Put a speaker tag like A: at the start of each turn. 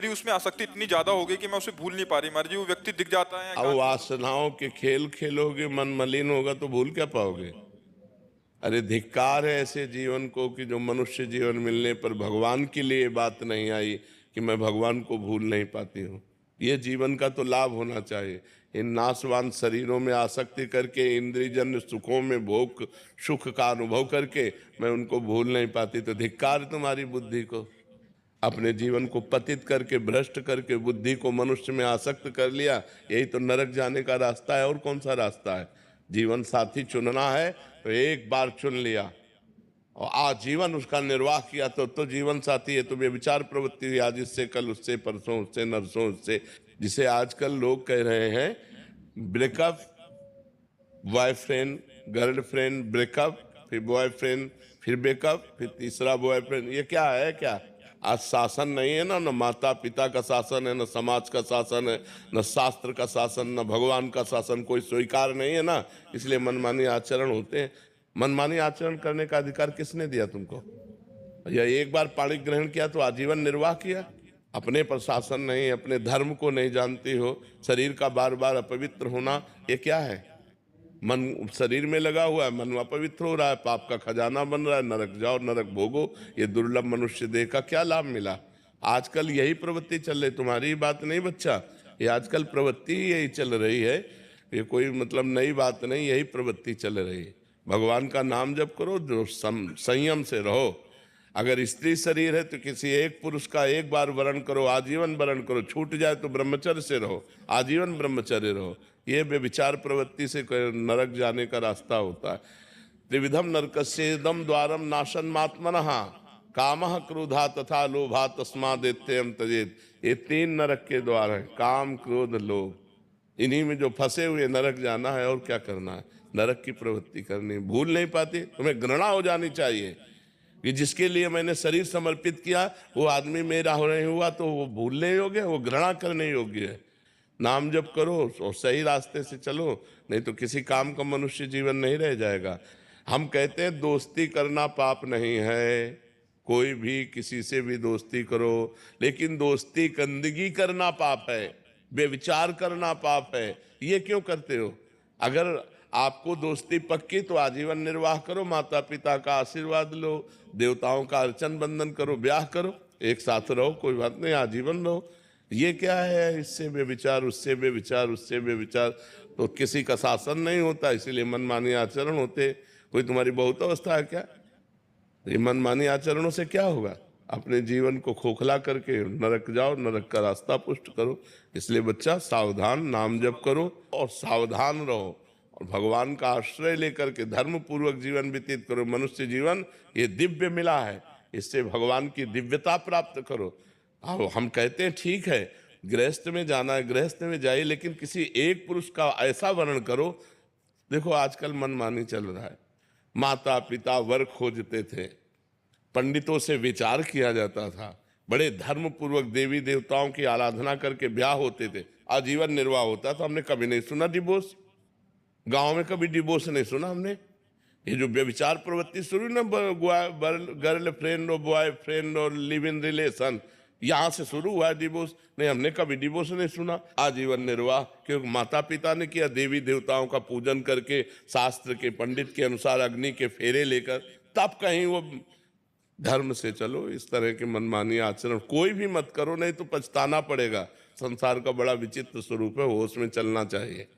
A: मेरी उसमें आसक्ति इतनी ज्यादा हो गई कि मैं उसे भूल नहीं पा रही। महाराज जी वो व्यक्ति दिख जाता है
B: अब
A: गाने में।
B: वासनाओं के खेल खेलोगे, मन मलिन होगा तो भूल क्या पाओगे। अरे धिक्कार है ऐसे जीवन को कि जो मनुष्य जीवन मिलने पर भगवान के लिए बात नहीं आई कि मैं भगवान को भूल नहीं पाती हूँ। ये जीवन का तो लाभ होना चाहिए। इन नाशवान शरीरों में आसक्ति करके, इंद्रियजन्य सुखों में भोग सुख का अनुभव करके मैं उनको भूल नहीं पाती, तो धिक्कार तुम्हारी बुद्धि को। अपने जीवन को पतित करके, भ्रष्ट करके, बुद्धि को मनुष्य में आसक्त कर लिया। यही तो नरक जाने का रास्ता है, और कौन सा रास्ता है। जीवन साथी चुनना है तो एक बार चुन लिया और आजीवन उसका निर्वाह किया तो जीवन साथी है। तो व्यभिचार प्रवृत्ति हुई आज, इससे कल उससे, परसों उससे, नरसों उससे, जिसे आजकल लोग कह रहे हैं ब्रेकअप, बॉयफ्रेंड गर्लफ्रेंड, ब्रेकअप, फिर बॉयफ्रेंड, फिर ब्रेकअप, फिर तीसरा बॉयफ्रेंड। ये क्या है क्या। आज शासन नहीं है ना, न माता पिता का शासन है, न समाज का शासन है, न शास्त्र का शासन, न भगवान का शासन, कोई स्वीकार नहीं है ना। इसलिए मनमानी आचरण होते हैं। मनमानी आचरण करने का अधिकार किसने दिया तुमको। या एक बार पाणी ग्रहण किया तो आजीवन निर्वाह किया। अपने पर शासन नहीं, अपने धर्म को नहीं जानती हो, शरीर का बार बार अपवित्र होना, ये क्या है। मन शरीर में लगा हुआ है, मन अपवित्र हो रहा है, पाप का खजाना बन रहा है। नरक जाओ, नरक भोगो। ये दुर्लभ मनुष्य देह का क्या लाभ मिला। आजकल यही प्रवृत्ति चल रही, तुम्हारी बात नहीं बच्चा, ये आजकल प्रवृत्ति यही चल रही है। ये कोई मतलब नई बात नहीं, यही प्रवृत्ति चल रही है। भगवान का नाम जप करो, जो संयम से रहो। अगर स्त्री शरीर है तो किसी एक पुरुष का एक बार वरण करो, आजीवन वरण करो। छूट जाए तो ब्रह्मचर्य से रहो, आजीवन ब्रह्मचर्य रहो। ये व्यभिचार प्रवृत्ति से नरक जाने का रास्ता होता है। त्रिविधम नरकस्येदम द्वारम नाशनमात्मनः कामः क्रोधा तथा लोभा तस्मादेत्ययं त्यजेत। ये तीन नरक के द्वार हैं, काम क्रोध लोभ। इन्हीं में जो फंसे हुए नरक जाना है, और क्या करना है। नरक की प्रवृत्ति करनी, भूल नहीं पाती। तुम्हें घृणा हो जानी चाहिए कि जिसके लिए मैंने शरीर समर्पित किया वो आदमी मेरा हो नहीं हुआ, तो वो भूलने योग्य है, वो घृणा करने योग्य है। नाम जप करो और सही रास्ते से चलो, नहीं तो किसी काम का मनुष्य जीवन नहीं रह जाएगा। हम कहते हैं दोस्ती करना पाप नहीं है, कोई भी किसी से भी दोस्ती करो, लेकिन दोस्ती गंदगी करना पाप है, बेविचार करना पाप है। ये क्यों करते हो। अगर आपको दोस्ती पक्की तो आजीवन निर्वाह करो, माता पिता का आशीर्वाद लो, देवताओं का अर्चन बंदन करो, ब्याह करो, एक साथ रहो, कोई बात नहीं, आजीवन रहो। ये क्या है, इससे बेविचार, उससे बेविचार, उससे बेविचार, तो किसी का शासन नहीं होता, इसीलिए मनमानी आचरण होते। कोई तुम्हारी बहुत अवस्था है क्या। ये मनमानी आचरणों से क्या होगा। अपने जीवन को खोखला करके नरक जाओ, नरक का रास्ता पुष्ट करो। इसलिए बच्चा सावधान, नाम जप करो और सावधान रहो, और भगवान का आश्रय लेकर के धर्म पूर्वक जीवन व्यतीत करो। मनुष्य जीवन ये दिव्य मिला है, इससे भगवान की दिव्यता प्राप्त करो। अब हम कहते हैं ठीक है गृहस्थ में जाना है, गृहस्थ में जाइए, लेकिन किसी एक पुरुष का ऐसा वर्णन करो। देखो आजकल मनमानी चल रहा है। माता पिता वर खोजते थे, पंडितों से विचार किया जाता था, बड़े धर्म पूर्वक देवी देवताओं की आराधना करके ब्याह होते थे, आजीवन निर्वाह होता था। हमने कभी नहीं सुना डिवोर्स, गांव में कभी डिवोर्स नहीं सुना हमने। ये जो व्यभिचार प्रवृत्ति शुरू ना, गर्ल फ्रेंड और बॉय फ्रेंड और लिव इन रिलेशन, यहां से शुरू हुआ है डिवोर्स। नहीं, हमने कभी डिवोर्स नहीं सुना। आजीवन निर्वाह, क्योंकि माता पिता ने किया, देवी देवताओं का पूजन करके, शास्त्र के पंडित के अनुसार अग्नि के फेरे लेकर, तब कहीं वो धर्म से चलो। इस तरह के मनमानी आचरण कोई भी मत करो, नहीं तो पछताना पड़ेगा। संसार का बड़ा विचित्र स्वरूप है, होश में चलना चाहिए।